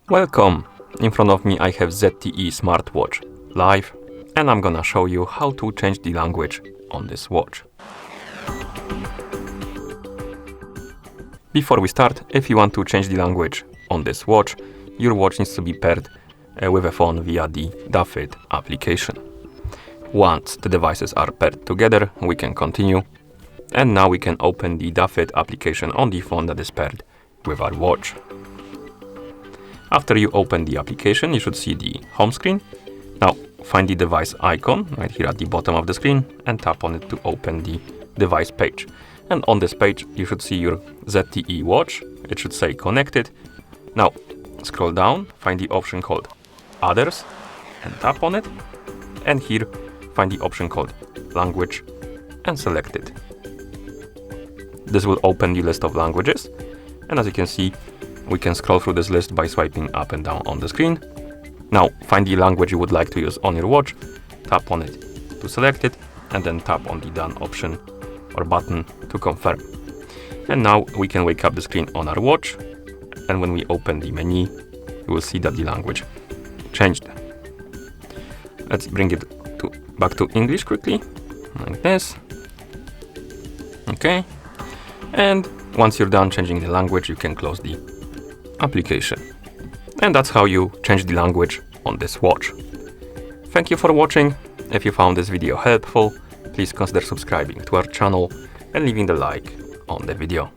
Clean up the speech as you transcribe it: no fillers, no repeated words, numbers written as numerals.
Welcome! In front of me I have ZTE smartwatch live, and I'm gonna show you how to change the language on this watch. Before we start, if you want to change the language on this watch, your watch needs to be paired with a phone via the ZTE application. Once the devices are paired together, we can continue. And now we can open the ZTE application on the phone that is paired with our watch. After you open the application, you should see the home screen. Now find the device icon right here at the bottom of the screen and tap on it to open the device page. And on this page, you should see your ZTE Watch. It should say connected. Now scroll down, find the option called Others and tap on it. And here find the option called Language and select it. This will open the list of languages. And as you can see, we can scroll through this list by swiping up and down on the screen. Now find the language you would like to use on your watch, tap on it to select it, and then tap on the done option or button to confirm. And now we can wake up the screen on our watch, and when we open the menu, you will see that the language changed. Let's bring it back to English quickly, like this. Okay, and once you're done changing the language, you can close the application. And that's how you change the language on this watch. Thank you for watching. If you found this video helpful, please consider subscribing to our channel and leaving the like on the video.